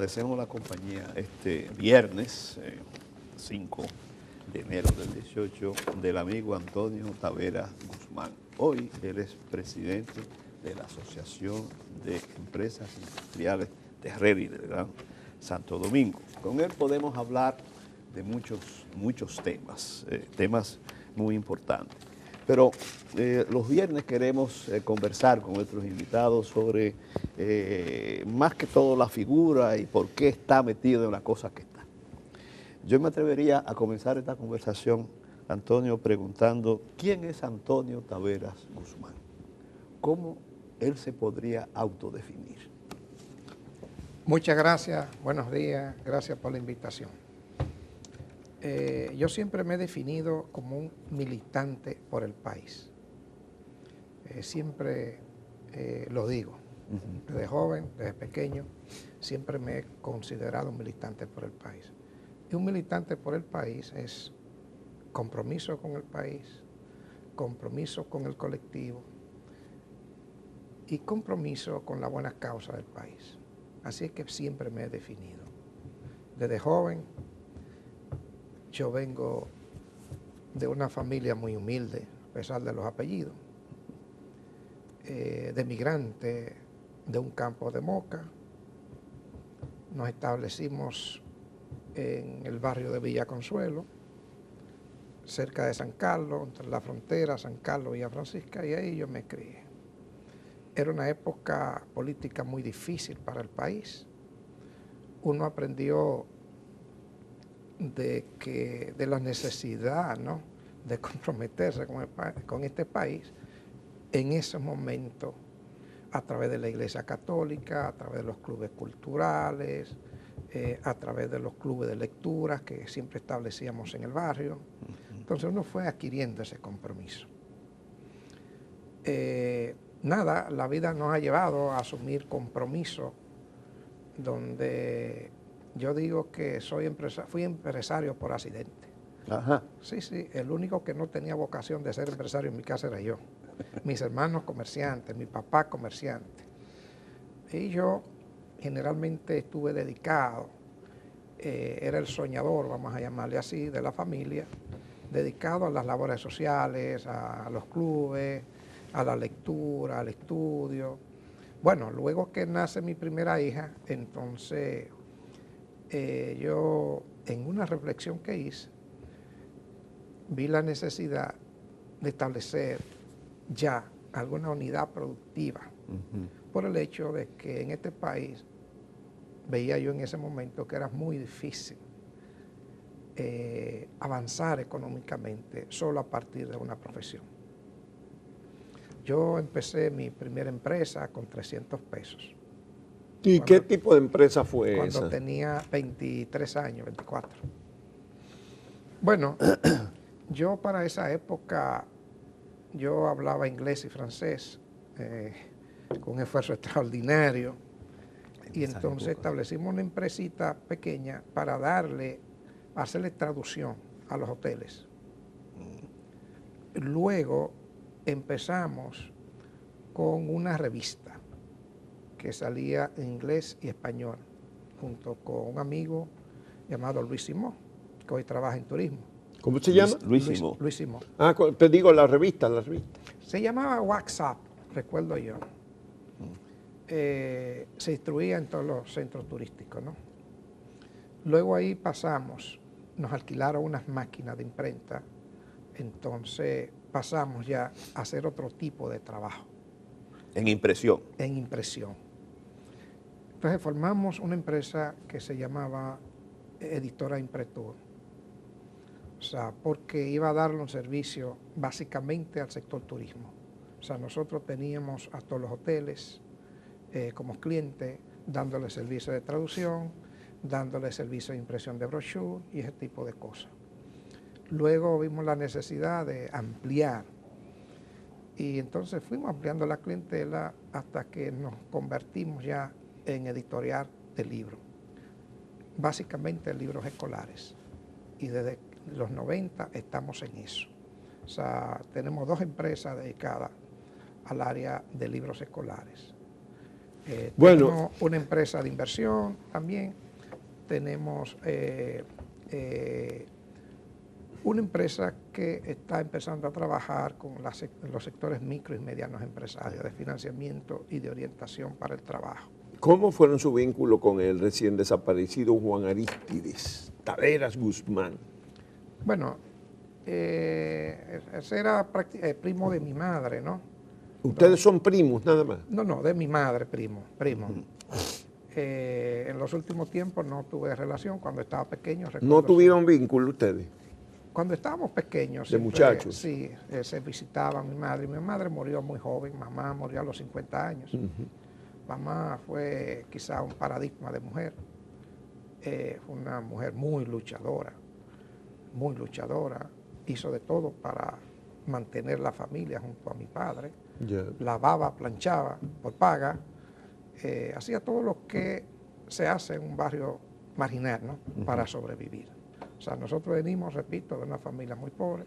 agradecemos la compañía este viernes 5 de enero del 18 del amigo Antonio Taveras Guzmán. Hoy él es presidente de la Asociación de Empresas Industriales de Herrera del Gran Santo Domingo. Con él podemos hablar de muchos temas, temas muy importantes. Pero los viernes queremos conversar con nuestros invitados sobre más que todo la figura y por qué está metido en la cosa que está. Yo me atrevería a comenzar esta conversación, Antonio, preguntando ¿quién es Antonio Taveras Guzmán? ¿Cómo él se podría autodefinir? Muchas gracias, buenos días, gracias por la invitación. Yo siempre me he definido como un militante por el país. Siempre lo digo, desde joven, desde pequeño, siempre me he considerado un militante por el país. Y un militante por el país es compromiso con el país, compromiso con el colectivo y compromiso con la buena causa del país. Así es que siempre me he definido. Desde joven, yo vengo de una familia muy humilde, a pesar de los apellidos, de migrante de un campo de Moca. Nos establecimos en el barrio de Villa Consuelo, cerca de San Carlos, entre la frontera San Carlos y Villa Francisca, y ahí yo me crié. Era una época política muy difícil para el país. Uno aprendió de la necesidad, ¿no?, de comprometerse con este país en ese momento a través de la Iglesia Católica, a través de los clubes culturales, a través de los clubes de lecturas que siempre establecíamos en el barrio. Entonces uno fue adquiriendo ese compromiso. Nada, la vida nos ha llevado a asumir compromisos donde yo digo que fui empresario por accidente. Ajá. Sí, el único que no tenía vocación de ser empresario en mi casa era yo. Mis hermanos comerciantes, mi papá comerciante. Y yo generalmente estuve dedicado, era el soñador, vamos a llamarle así, de la familia, dedicado a las labores sociales, a los clubes, a la lectura, al estudio. Bueno, luego que nace mi primera hija, entonces yo en una reflexión que hice, vi la necesidad de establecer ya alguna unidad productiva, por el hecho de que en este país veía yo en ese momento que era muy difícil avanzar económicamente solo a partir de una profesión. Yo empecé mi primera empresa con 300 pesos. ¿Y qué tipo de empresa fue esa? Cuando tenía 23 años, 24. Bueno, yo para esa época, yo hablaba inglés y francés con un esfuerzo extraordinario. Y entonces establecimos una empresita pequeña para hacerle traducción a los hoteles. Luego empezamos con una revista que salía en inglés y español, junto con un amigo llamado Luis Simón, que hoy trabaja en turismo. ¿Cómo se llama? Luis Simón. Luis Simón. Ah, te digo la revista. Se llamaba WhatsApp, recuerdo yo. Se distribuía en todos los centros turísticos, ¿no? Luego ahí pasamos, nos alquilaron unas máquinas de imprenta, entonces pasamos ya a hacer otro tipo de trabajo. En impresión. En impresión. Entonces formamos una empresa que se llamaba Editora Impretur. O sea, porque iba a darle un servicio básicamente al sector turismo. O sea, nosotros teníamos a todos los hoteles como clientes, dándole servicio de traducción, dándole servicio de impresión de brochure y ese tipo de cosas. Luego vimos la necesidad de ampliar y entonces fuimos ampliando la clientela hasta que nos convertimos ya en editorial de libros, básicamente libros escolares, y desde los 90 estamos en eso. O sea, tenemos 2 empresas dedicadas al área de libros escolares. Bueno. Tenemos una empresa de inversión también, tenemos una empresa que está empezando a trabajar con los sectores micro y medianos empresarios de financiamiento y de orientación para el trabajo. ¿Cómo fueron su vínculo con el recién desaparecido Juan Arístides Taveras Guzmán? Bueno, ese era primo de mi madre, ¿no? ¿Ustedes son primos nada más? No, de mi madre, primo. En los últimos tiempos no tuve relación, cuando estaba pequeño. ¿No tuvieron vínculo ustedes? Cuando estábamos pequeños. ¿De muchachos? Sí, se visitaba mi madre. Mi madre murió muy joven, mamá murió a los 50 años. Mamá fue quizá un paradigma de mujer. Fue una mujer muy luchadora, hizo de todo para mantener la familia junto a mi padre. Yeah. Lavaba, planchaba por paga, hacía todo lo que se hace en un barrio marginal, ¿no? Para sobrevivir. O sea, nosotros venimos, repito, de una familia muy pobre,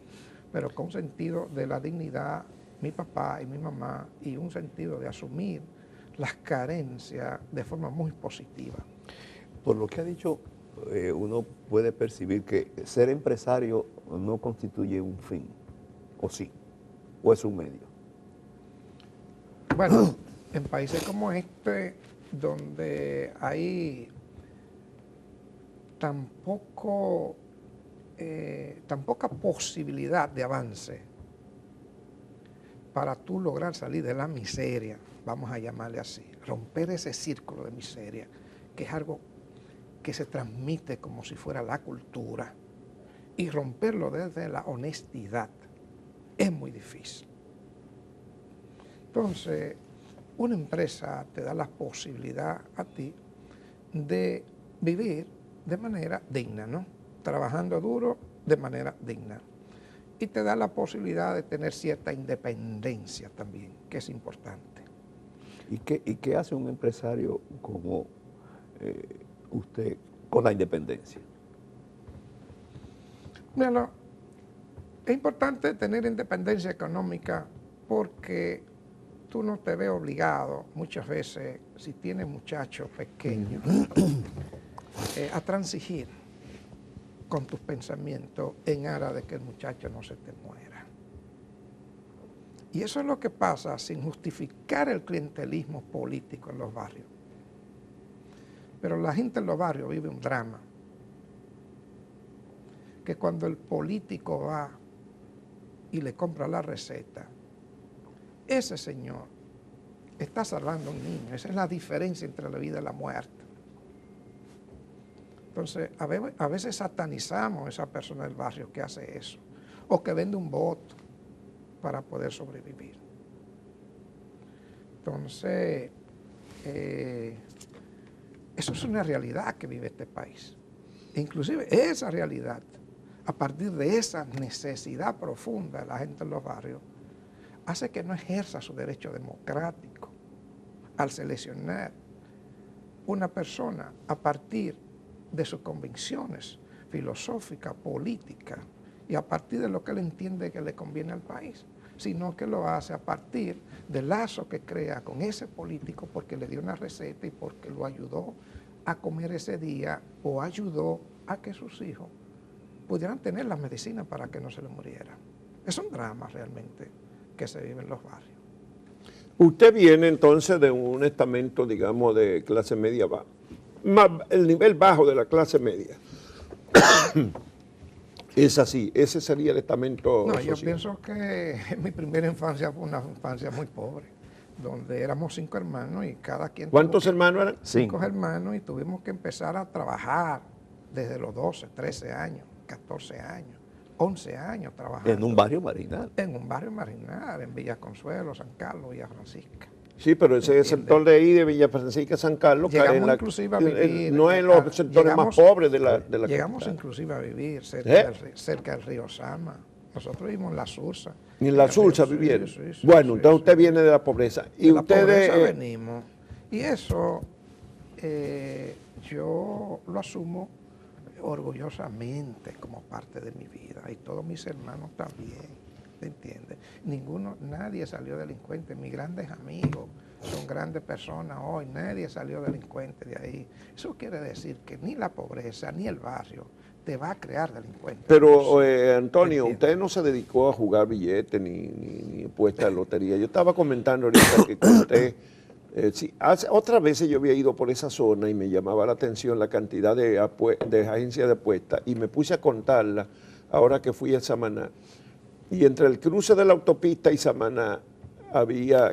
pero con un sentido de la dignidad, mi papá y mi mamá, y un sentido de asumir las carencias de forma muy positiva. Por lo que ha dicho, uno puede percibir que ser empresario no constituye un fin, ¿o sí? ¿O es un medio? Bueno, en países como este, donde hay tan poca posibilidad de avance para tú lograr salir de la miseria, vamos a llamarle así, romper ese círculo de miseria, que es algo que se transmite como si fuera la cultura, y romperlo desde la honestidad es muy difícil. Entonces, una empresa te da la posibilidad a ti de vivir de manera digna, ¿no? Trabajando duro de manera digna. Y te da la posibilidad de tener cierta independencia también, que es importante. ¿Y qué hace un empresario como usted con la independencia? Bueno, es importante tener independencia económica porque tú no te ves obligado muchas veces, si tienes muchachos pequeños, a transigir con tus pensamientos en aras de que el muchacho no se te muera. Y eso es lo que pasa sin justificar el clientelismo político en los barrios. Pero la gente en los barrios vive un drama, que cuando el político va y le compra la receta, ese señor está salvando a un niño. Esa es la diferencia entre la vida y la muerte. Entonces, a veces satanizamos a esa persona del barrio que hace eso, o que vende un voto para poder sobrevivir. Entonces, eso es una realidad que vive este país. E inclusive esa realidad, a partir de esa necesidad profunda de la gente en los barrios, hace que no ejerza su derecho democrático al seleccionar una persona a partir de sus convicciones filosóficas, políticas, y a partir de lo que él entiende que le conviene al país, sino que lo hace a partir del lazo que crea con ese político porque le dio una receta y porque lo ayudó a comer ese día o ayudó a que sus hijos pudieran tener la medicina para que no se les muriera. Es un drama realmente que se vive en los barrios. Usted viene entonces de un estamento, digamos, de clase media baja, el nivel bajo de la clase media. Es así, ese sería el estamento No, social. yo pienso que mi primera infancia fue una infancia muy pobre, donde éramos 5 hermanos y cada quien... ¿Cuántos hermanos eran? 5 hermanos, y tuvimos que empezar a trabajar desde los 12, 13 años, 14 años, 11 años trabajando. En un barrio marginal. En un barrio marginal, en Villa Consuelo, San Carlos, Villa Francisca. Sí, pero ese sector de ahí, de Villa Francisca, San Carlos, llegamos inclusive a vivir... no es los sectores más pobres de la Llegamos capital. inclusive a vivir cerca del río Sama. Nosotros vivimos en La Sursa. En La Sursa vivieron. Sí, Bueno, entonces usted viene de la pobreza. Y de la ustedes... pobreza venimos. Y eso yo lo asumo orgullosamente como parte de mi vida. Y todos mis hermanos también. ¿te entiendes? Nadie salió delincuente. Mis grandes amigos son grandes personas hoy, nadie salió delincuente de ahí. Eso quiere decir que ni la pobreza ni el barrio te va a crear delincuente. Pero, Antonio, usted no se dedicó a jugar billetes ni puesta de lotería. Yo estaba comentando ahorita que con usted, sí, otras veces yo había ido por esa zona y me llamaba la atención la cantidad de agencias de apuestas y me puse a contarla ahora que fui a Samaná. Y entre el cruce de la autopista y Samaná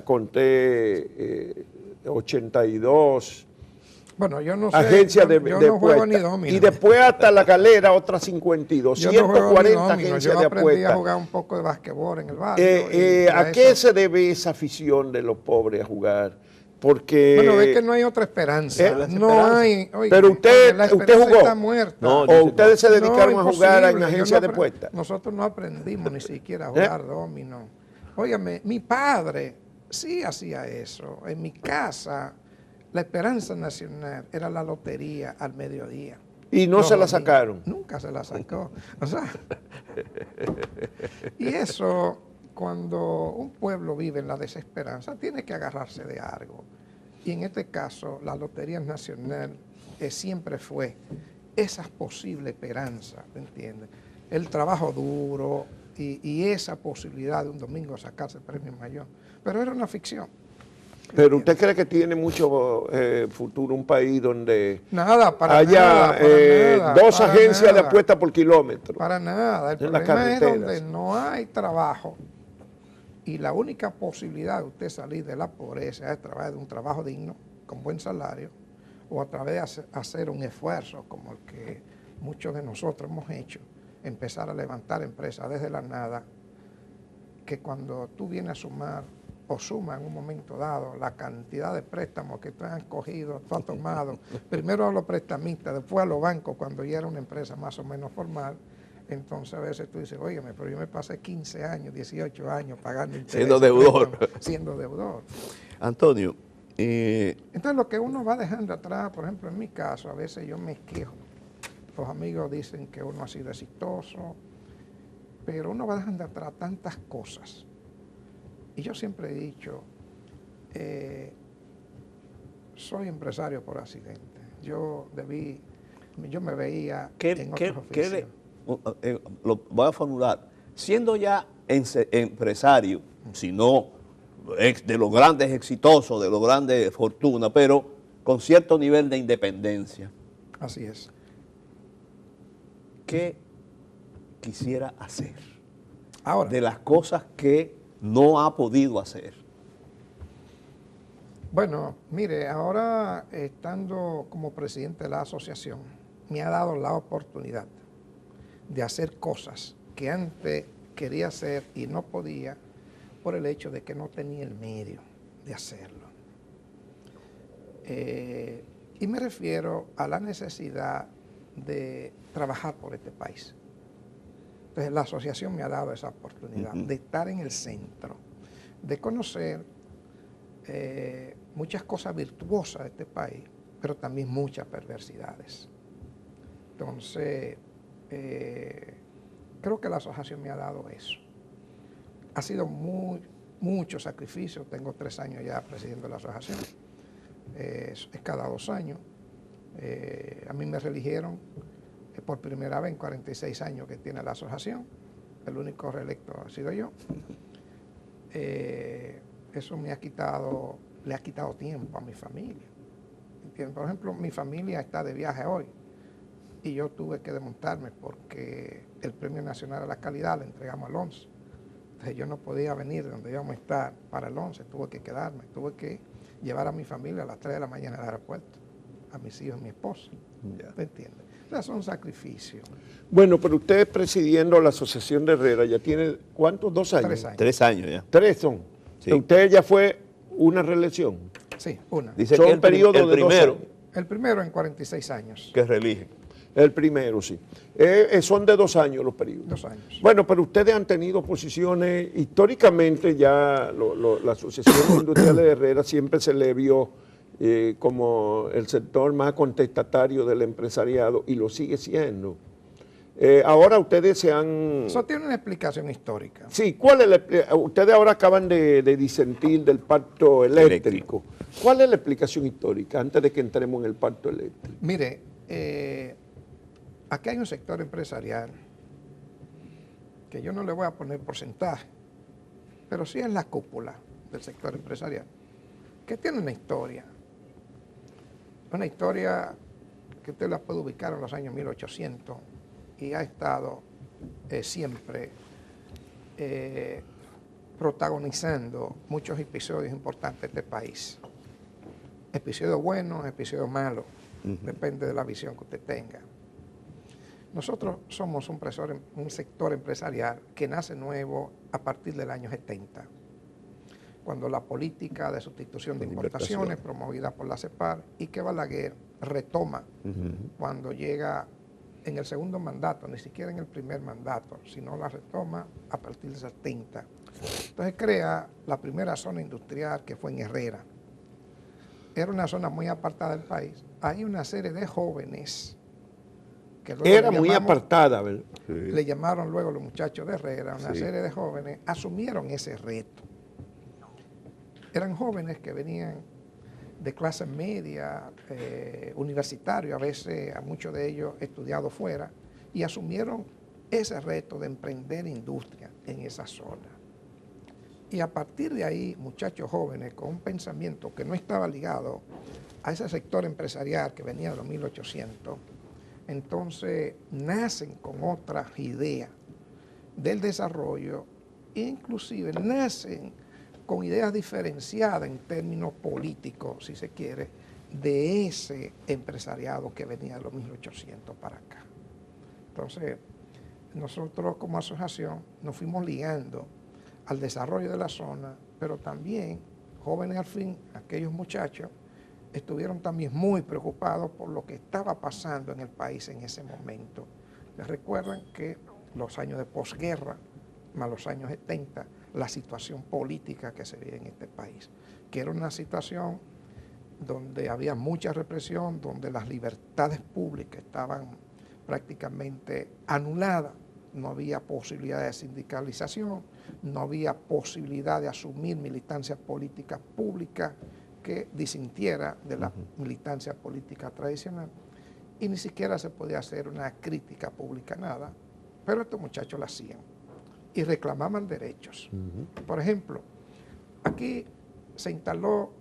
conté 82 bueno, yo no sé, agencias de no juego ni apuestas. domino. Y después hasta la Galera otras 52, yo no 140 agencias yo de aprendí apuestas. a jugar un poco de basquetbol en el barrio. ¿A qué se debe esa afición de los pobres a jugar? Porque... Bueno, es que no hay otra esperanza. No hay. Oiga, pero usted jugó. Está muerta. No, o ustedes se dedicaron a jugar en imposible. agencias de apuestas. Nosotros no aprendimos ni siquiera a jugar dominó. Óigame, mi padre sí hacía eso. En mi casa, la esperanza nacional era la lotería al mediodía. ¿Y no se la sacaron? Nunca se la sacó. O sea, y eso, cuando un pueblo vive en la desesperanza, tiene que agarrarse de algo. Y en este caso, la Lotería Nacional siempre fue esa posible esperanza, ¿me entiendes? El trabajo duro y esa posibilidad de un domingo sacarse el premio mayor. Pero era una ficción. ¿Pero usted cree que tiene mucho futuro un país donde haya dos agencias de apuestas por kilómetro? Para nada. El problema es donde no hay trabajo y la única posibilidad de usted salir de la pobreza es a través de un trabajo digno, con buen salario, o a través de hacer un esfuerzo como el que muchos de nosotros hemos hecho, empezar a levantar empresas desde la nada, que cuando tú vienes a sumar o suma en un momento dado la cantidad de préstamos que tú has cogido, tú has tomado, primero a los prestamistas, después a los bancos cuando ya era una empresa más o menos formal, entonces a veces tú dices, óyeme, pero yo me pasé 15 años, 18 años pagando intereses. Siendo deudor. Siendo deudor. Antonio. Entonces lo que uno va dejando atrás, por ejemplo en mi caso, a veces yo me quejo. Los amigos dicen que uno ha sido exitoso, pero uno va dejando atrás tantas cosas. Y yo siempre he dicho, soy empresario por accidente. Yo me veía en otros oficios. Lo voy a formular. Siendo ya empresario, si no de los grandes exitosos, de los grandes fortunas, pero con cierto nivel de independencia. Así es. ¿Qué quisiera hacer? Ahora, de las cosas que no ha podido hacer. Bueno, mire, ahora estando como presidente de la asociación, me ha dado la oportunidad de hacer cosas que antes quería hacer y no podía por el hecho de que no tenía el medio de hacerlo. Y me refiero a la necesidad de trabajar por este país. Entonces la asociación me ha dado esa oportunidad de estar en el centro, de conocer muchas cosas virtuosas de este país, pero también muchas perversidades. Entonces, creo que la asociación me ha dado eso. Ha sido mucho sacrificio, tengo 3 años ya presidiendo la asociación, es cada 2 años. A mí me reeligieron por primera vez en 46 años que tiene la asociación, el único reelecto ha sido yo. Eso le ha quitado tiempo a mi familia. ¿Entiendes? Por ejemplo, mi familia está de viaje hoy y yo tuve que desmontarme porque el Premio Nacional a la Calidad lo entregamos al 11. Entonces yo no podía venir de donde íbamos a estar para el 11, tuve que quedarme, tuve que llevar a mi familia a las 3 de la mañana al aeropuerto, a mis hijos y mi esposa. ¿Me entiendes? O sea, son sacrificios. Bueno, pero usted presidiendo la Asociación de Herrera ya tiene, ¿cuántos? 2 años. 3 años. 3 años ya. 3 son. Sí. Usted ya fue una reelección. Sí, una. Dice Son que el periodos de 2 primero años. El primero en 46 años. que reelige. El primero, sí. Son de 2 años los periodos. 2 años. Bueno, pero ustedes han tenido posiciones, históricamente ya la Asociación Industrial de Herrera siempre se le vio como el sector más contestatario del empresariado y lo sigue siendo. Ahora ustedes se han... Eso tiene una explicación histórica. Sí, ustedes ahora acaban de disentir del pacto eléctrico. ¿Cuál es la explicación histórica antes de que entremos en el pacto eléctrico? Mire, aquí hay un sector empresarial que yo no le voy a poner porcentaje, pero sí es la cúpula del sector empresarial, que tiene una historia que usted la puede ubicar en los años 1800 y ha estado siempre protagonizando muchos episodios importantes de este país. Episodios buenos, episodios malos, depende de la visión que usted tenga. Nosotros somos un sector empresarial que nace nuevo a partir del año 70, cuando la política de sustitución de importaciones promovida por la CEPAL y que Balaguer retoma cuando llega en el segundo mandato, ni siquiera en el primer mandato, sino la retoma a partir del 70. Entonces crea la primera zona industrial que fue en Herrera. Era una zona muy apartada del país. Hay una serie de jóvenes que era muy apartada, ¿verdad? Sí. Le llamaron luego los muchachos de Herrera, una serie de jóvenes asumieron ese reto. Eran jóvenes que venían de clase media, universitario, a veces a muchos de ellos estudiados fuera, y asumieron ese reto de emprender industria en esa zona. Y a partir de ahí, muchachos jóvenes con un pensamiento que no estaba ligado a ese sector empresarial que venía de los 1800, entonces nacen con otras ideas del desarrollo, inclusive nacen con ideas diferenciadas en términos políticos, si se quiere, de ese empresariado que venía de los 1800 para acá. Entonces, nosotros como asociación nos fuimos ligando al desarrollo de la zona, pero también, jóvenes al fin, aquellos muchachos, estuvieron también muy preocupados por lo que estaba pasando en el país en ese momento. Les recuerdan que los años de posguerra, más los años 70, la situación política que se veía en este país, que era una situación donde había mucha represión, donde las libertades públicas estaban prácticamente anuladas, no había posibilidad de sindicalización, no había posibilidad de asumir militancia política pública que disintiera de la militancia política tradicional, y ni siquiera se podía hacer una crítica pública, nada, pero estos muchachos la hacían y reclamaban derechos. Por ejemplo, aquí se instaló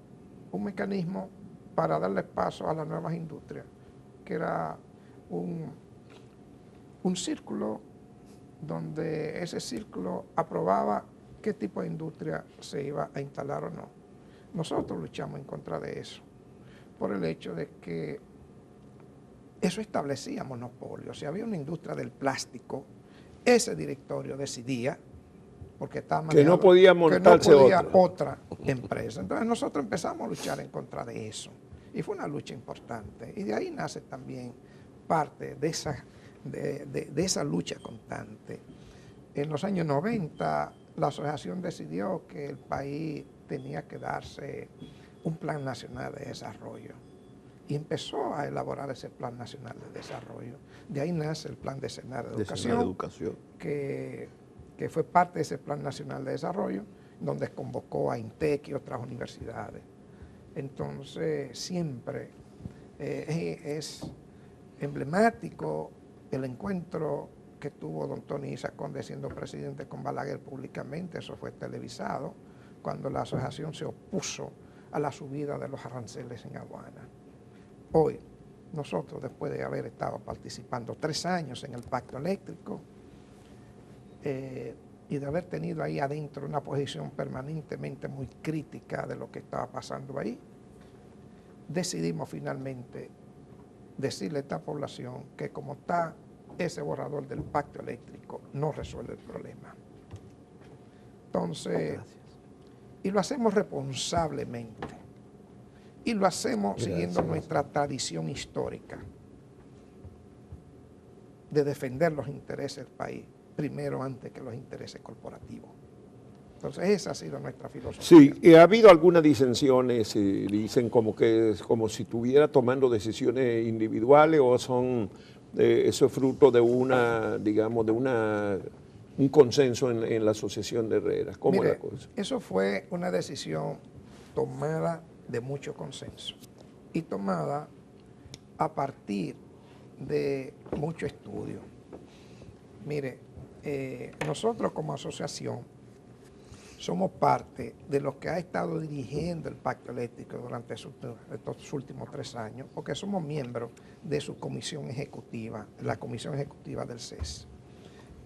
un mecanismo para darle paso a las nuevas industrias, que era un círculo donde ese círculo aprobaba qué tipo de industria se iba a instalar o no. Nosotros luchamos en contra de eso, por el hecho de que eso establecía monopolio. Si había una industria del plástico, ese directorio decidía, porque estaba que no podía montarse otra empresa. Entonces nosotros empezamos a luchar en contra de eso, y fue una lucha importante, y de ahí nace también parte de esa lucha constante. En los años 90, la asociación decidió que el país tenía que darse un plan nacional de desarrollo y empezó a elaborar ese plan nacional de desarrollo. De ahí nace el plan decenal de educación, que fue parte de ese plan nacional de desarrollo, donde convocó a INTEC y otras universidades. Entonces, siempre es emblemático el encuentro que tuvo don Tony Isa Conde siendo presidente con Balaguer públicamente. Eso fue televisado, cuando la asociación se opuso a la subida de los aranceles en aduana. Hoy, nosotros, después de haber estado participando 3 años en el pacto eléctrico y de haber tenido ahí adentro una posición permanentemente muy crítica de lo que estaba pasando ahí, decidimos finalmente decirle a esta población que como está ese borrador del pacto eléctrico no resuelve el problema. Entonces, y lo hacemos responsablemente, y lo hacemos siguiendo nuestra tradición histórica de defender los intereses del país primero antes que los intereses corporativos. Entonces esa ha sido nuestra filosofía. Sí, ha habido algunas disensiones, dicen como si estuviera tomando decisiones individuales o son eso es fruto de una, digamos, un consenso en la Asociación de Herreras. ¿Cómo es Mire, la cosa? eso fue una decisión tomada de mucho consenso y tomada a partir de mucho estudio. Mire, nosotros como asociación somos parte de los que ha estado dirigiendo el Pacto Eléctrico durante estos últimos 3 años, porque somos miembros de su comisión ejecutiva, la comisión ejecutiva del CES.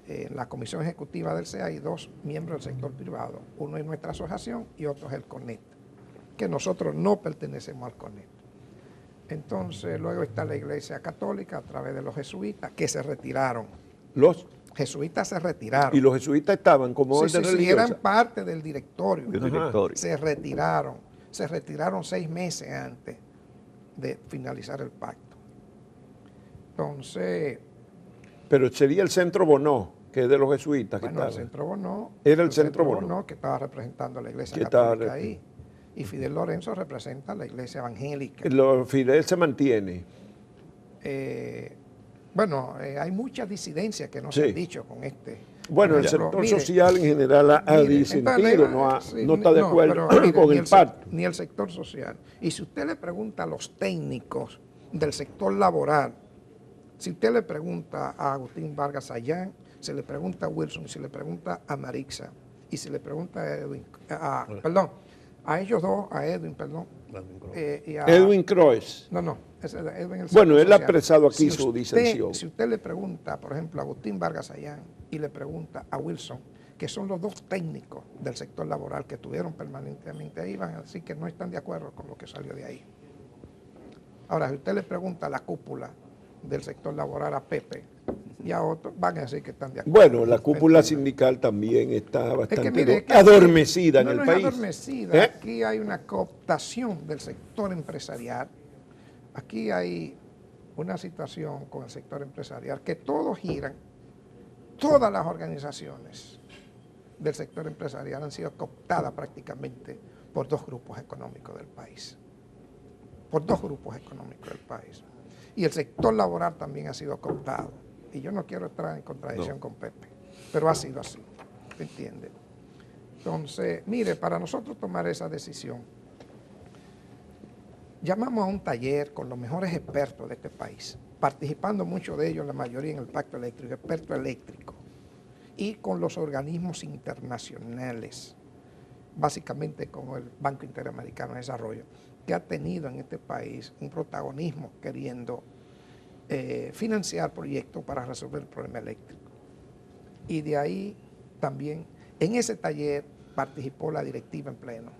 En la comisión ejecutiva del CES hay 2 miembros del sector privado, uno es nuestra asociación y otro es el CONET, que nosotros no pertenecemos al CONET. Entonces, luego está la Iglesia Católica a través de los jesuitas, que se retiraron. Los Jesuitas se retiraron. Y los jesuitas estaban como orden Sí, religiosa. eran parte del directorio. Del directorio. Se retiraron 6 meses antes de finalizar el pacto. Entonces, Pero sería el Centro Bonó, que es de los jesuitas. bueno, el Centro Bonó. Era el Centro Bonó. Que estaba representando a la Iglesia Que Católica estaba- ahí. Y Fidel Lorenzo representa a la Iglesia Evangélica. Fidel se mantiene. Hay muchas disidencias que no Sí. se han dicho con este. Bueno, Por el ejemplo, sector mire, social en general ha mire, disentido, entonces, no está de acuerdo pero, mire, con ni el pacto. Ni el sector social. Y si usted le pregunta a los técnicos del sector laboral, si usted le pregunta a Agustín Vargas Allán, se le pregunta a Wilson, se le pregunta a Marixa, y se le pregunta a Edwin, a ellos dos, a Edwin, y a Edwin Croes. No, ese es Edwin el Bueno, sector él ha social. expresado aquí su usted- disensión. Si usted le pregunta, por ejemplo, a Agustín Vargas Allán y le pregunta a Wilson, que son los 2 técnicos del sector laboral que estuvieron permanentemente ahí, van a decir que no están de acuerdo con lo que salió de ahí. Ahora, si usted le pregunta a la cúpula del sector laboral, a Pepe y a otros, van a decir que están de acuerdo. Bueno, la cúpula ¿Entiende? sindical también está bastante mire, que adormecida en no, el no país. es adormecida. ¿Eh? Aquí hay una cooptación del sector empresarial. Aquí hay una situación con el sector empresarial que todos giran, todas las organizaciones del sector empresarial han sido cooptadas prácticamente por 2 grupos económicos del país. Por 2 grupos económicos del país. Y el sector laboral también ha sido cooptado. Y yo no quiero entrar en contradicción con Pepe, pero ha sido así, ¿me entiende? Entonces, mire, para nosotros tomar esa decisión, llamamos a un taller con los mejores expertos de este país, participando muchos de ellos, la mayoría en el Pacto Eléctrico, expertos eléctricos, y con los organismos internacionales, básicamente como el Banco Interamericano de Desarrollo, que ha tenido en este país un protagonismo queriendo financiar proyectos para resolver el problema eléctrico. Y de ahí también, en ese taller participó la directiva en pleno.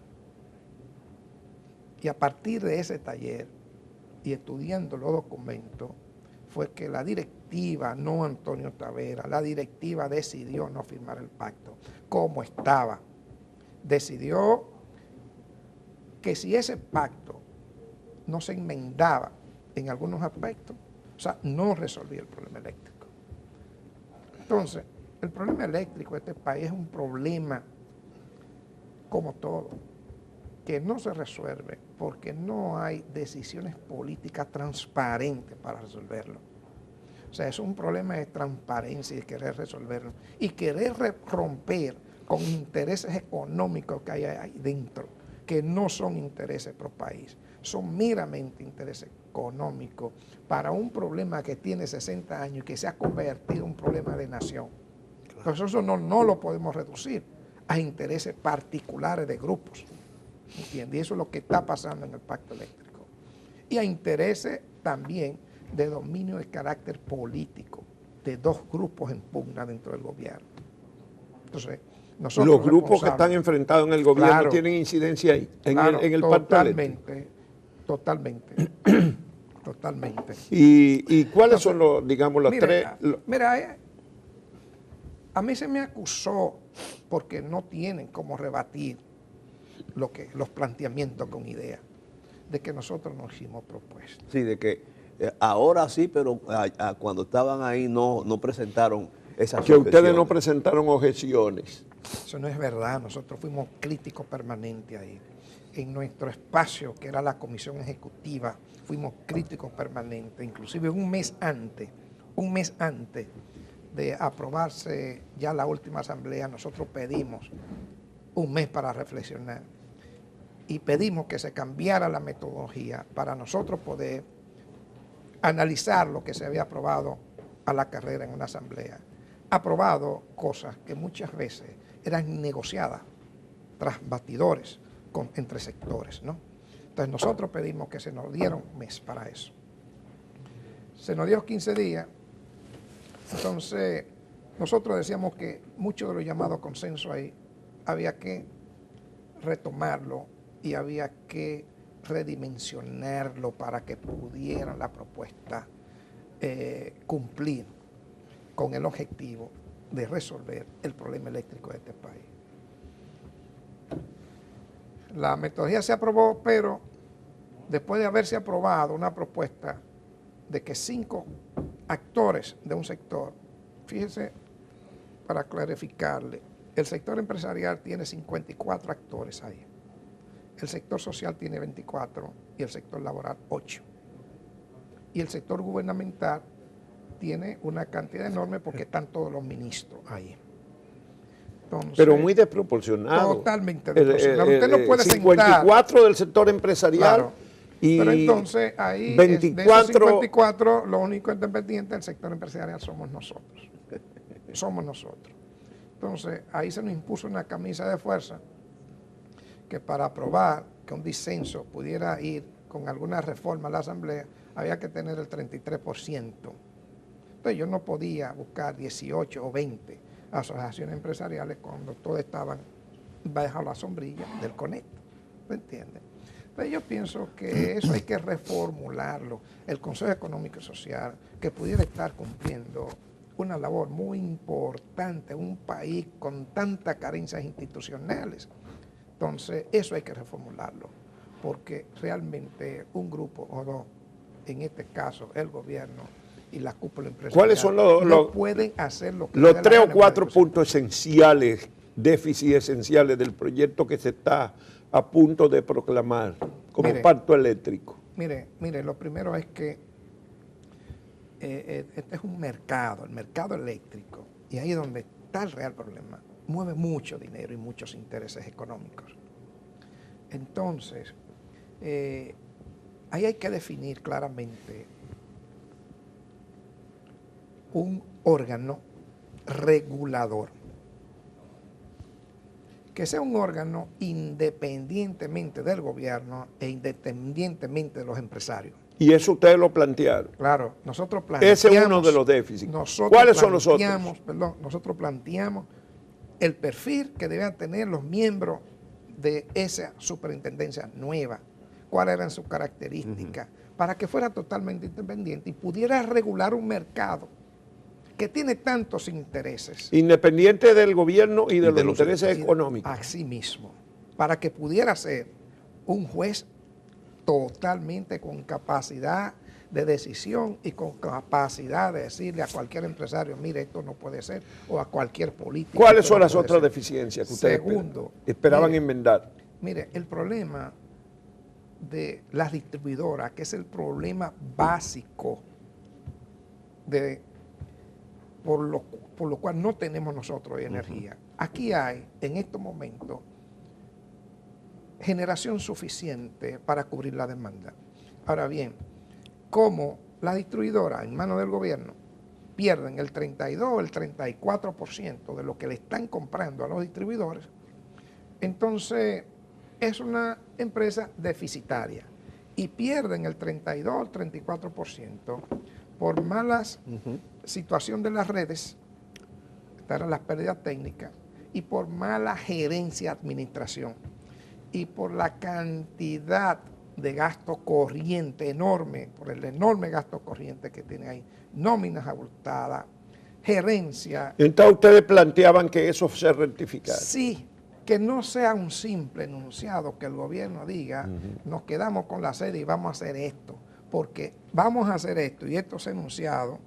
Y a partir de ese taller, y estudiando los documentos, fue que la directiva, no Antonio Tavera, la directiva decidió no firmar el pacto, como estaba. Decidió que si ese pacto no se enmendaba en algunos aspectos, o sea, no resolvía el problema eléctrico. Entonces, el problema eléctrico de este país es un problema, como todo, que no se resuelve porque no hay decisiones políticas transparentes para resolverlo. O sea, es un problema de transparencia y de querer resolverlo. Y querer romper con intereses económicos que hay ahí dentro, que no son intereses pro país, son meramente intereses económicos para un problema que tiene 60 años y que se ha convertido en un problema de nación. Claro. Entonces eso no lo podemos reducir a intereses particulares de grupos, ¿entiendes? Y eso es lo que está pasando en el Pacto Eléctrico. Y a intereses también de dominio de carácter político de 2 grupos en pugna dentro del gobierno. Entonces, nosotros los grupos que están enfrentados en el gobierno, claro, tienen incidencia ahí, claro, en el Pacto Eléctrico. Totalmente. ¿Y cuáles son los, digamos, las tres? Mira, a mí se me acusó porque no tienen cómo rebatir los planteamientos con ideas, de que nosotros no hicimos propuestas. Sí, de que ahora sí, pero cuando estaban ahí no presentaron esas que objeciones. Ustedes no presentaron objeciones. Eso no es verdad, nosotros fuimos críticos permanentes ahí. En nuestro espacio, que era la comisión ejecutiva, fuimos críticos permanentes, inclusive un mes antes un mes antes de aprobarse ya la última asamblea, nosotros pedimos un mes para reflexionar y pedimos que se cambiara la metodología para nosotros poder analizar lo que se había aprobado a la carrera en una asamblea. Aprobado cosas que muchas veces eran negociadas tras batidores entre sectores, ¿no? Entonces nosotros pedimos que se nos diera un mes para eso. Se nos dio 15 días, entonces nosotros decíamos que mucho de lo llamado consenso ahí había que retomarlo y había que redimensionarlo para que pudiera la propuesta cumplir con el objetivo de resolver el problema eléctrico de este país. La metodología se aprobó, pero después de haberse aprobado una propuesta de que 5 actores de un sector, fíjese, para clarificarle, el sector empresarial tiene 54 actores ahí, el sector social tiene 24 y el sector laboral 8. Y el sector gubernamental tiene una cantidad enorme porque están todos los ministros ahí. Entonces, pero muy desproporcionado. Totalmente desproporcionado. Usted no puede 54 sentar, del sector empresarial, claro, y pero entonces ahí 24, de esos 54, lo único independiente del sector empresarial somos nosotros. Somos nosotros. Entonces ahí se nos impuso una camisa de fuerza que para aprobar que un disenso pudiera ir con alguna reforma a la Asamblea había que tener el 33%. Entonces yo no podía buscar 18 o 20 asociaciones empresariales cuando todas estaban bajo la sombrilla del Conecta. ¿Me entiendes? Entonces yo pienso que eso hay que reformularlo. El Consejo Económico y Social, que pudiera estar cumpliendo una labor muy importante en un país con tantas carencias institucionales. Entonces eso hay que reformularlo, porque realmente un grupo o dos, en este caso el gobierno y la cúpula empresarial, ¿cuáles son no pueden hacer lo que los 3 o 4 puntos esenciales, déficits esenciales del proyecto que se está a punto de proclamar como pacto eléctrico? Mire, lo primero es que este es un mercado, el mercado eléctrico, y ahí es donde está el real problema. Mueve mucho dinero y muchos intereses económicos. Entonces, ahí hay que definir claramente un órgano regulador, que sea un órgano independientemente del gobierno e independientemente de los empresarios. Y eso ustedes lo plantearon. Claro, nosotros planteamos. Ese es uno de los déficits. ¿Cuáles son los otros? Perdón, nosotros planteamos el perfil que debían tener los miembros de esa superintendencia nueva, cuáles eran sus características, para que fuera totalmente independiente y pudiera regular un mercado que tiene tantos intereses. Independiente del gobierno y de los intereses económicos. Así mismo, para que pudiera ser un juez totalmente con capacidad de decisión y con capacidad de decirle a cualquier empresario, mire, esto no puede ser, o a cualquier político. ¿Cuáles son las otras deficiencias que ustedes esperaban enmendar? Mire, el problema de las distribuidoras, que es el problema básico por lo cual no tenemos nosotros energía. Aquí hay, en estos momentos, generación suficiente para cubrir la demanda. Ahora bien, como las distribuidoras en manos del gobierno pierden el 32 o el 34% de lo que le están comprando a los distribuidores, entonces es una empresa deficitaria y pierden el 32 o el 34% por malas situación de las redes, estas eran las pérdidas técnicas, y por mala gerencia administración, y por la cantidad de gasto corriente enorme, por el enorme gasto corriente que tiene ahí, nóminas abultadas, gerencia. Entonces ustedes planteaban que eso se rectificara. Sí, que no sea un simple enunciado, que el gobierno diga, nos quedamos con la sede y vamos a hacer esto, porque vamos a hacer esto y estos enunciados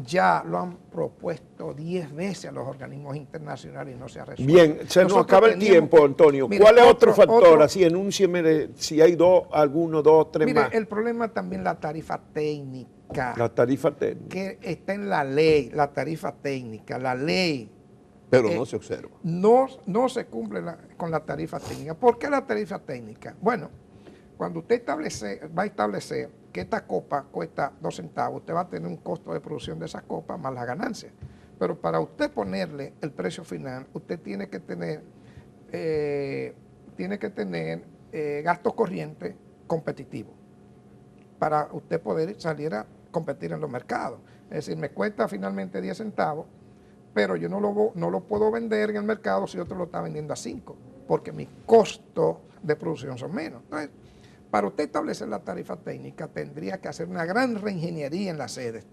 ya lo han propuesto 10 veces a los organismos internacionales y no se ha resuelto. Bien, se nos acaba el tiempo, Antonio. Mire, ¿Cuál es otro factor? Así, enúncieme si hay alguno, dos, tres mire, más. el problema también la tarifa técnica. técnica. La tarifa técnica. Que está en la ley, la tarifa técnica, la ley. Pero no se observa. No se cumple con la tarifa técnica. ¿Por qué la tarifa técnica? Bueno, cuando usted va a establecer que esta copa cuesta 2 centavos, usted va a tener un costo de producción de esa copa más la ganancia. Pero para usted ponerle el precio final, usted tiene que tener gastos corrientes competitivos para usted poder salir a competir en los mercados. Es decir, me cuesta finalmente 10 centavos, pero yo no lo puedo vender en el mercado si otro lo está vendiendo a 5, porque mis costos de producción son menos. Entonces, para usted establecer la tarifa técnica, tendría que hacer una gran reingeniería en las sedes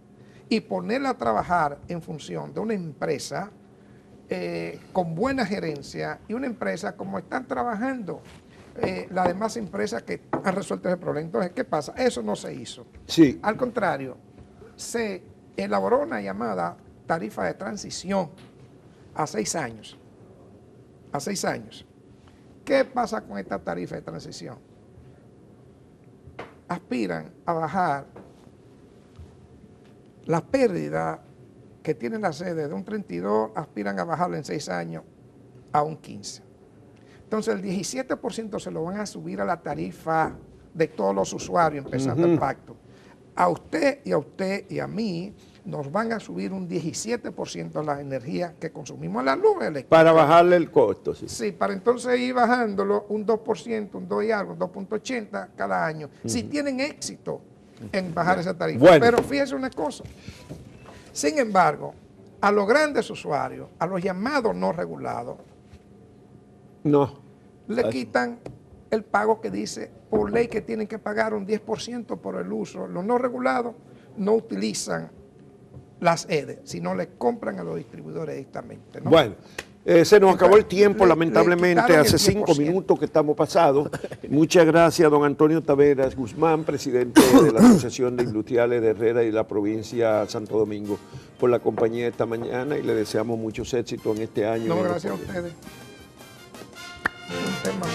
y ponerla a trabajar en función de una empresa con buena gerencia y una empresa como están trabajando las demás empresas que han resuelto ese problema. Entonces, ¿qué pasa? Eso no se hizo. Sí. Al contrario, se elaboró una llamada tarifa de transición a 6 años. A 6 años. ¿Qué pasa con esta tarifa de transición? Aspiran a bajar la pérdida que tiene la sede de un 32, aspiran a bajarlo en 6 años a un 15. Entonces el 17% se lo van a subir a la tarifa de todos los usuarios, empezando el pacto. A usted y a mí nos van a subir un 17% la energía que consumimos en la luz eléctrica. Para bajarle el costo, sí. Sí, para entonces ir bajándolo un 2%, un 2 y algo, un 2.80 cada año. Si tienen éxito en bajar esa tarifa. Bueno. Pero fíjese una cosa. Sin embargo, a los grandes usuarios, a los llamados no regulados, le quitan el pago que dice por ley que tienen que pagar un 10% por el uso. Los no regulados no utilizan las EDE, sino le compran a los distribuidores directamente, ¿no? Bueno, se nos acabó el tiempo, lamentablemente, quitaron el hace 5 10%. minutos que estamos pasados. Muchas gracias, don Antonio Taveras Guzmán, presidente de la Asociación de Industriales de Herrera y la provincia de Santo Domingo, por la compañía esta mañana y le deseamos muchos éxitos en este año. No, gracias a ustedes. Un tema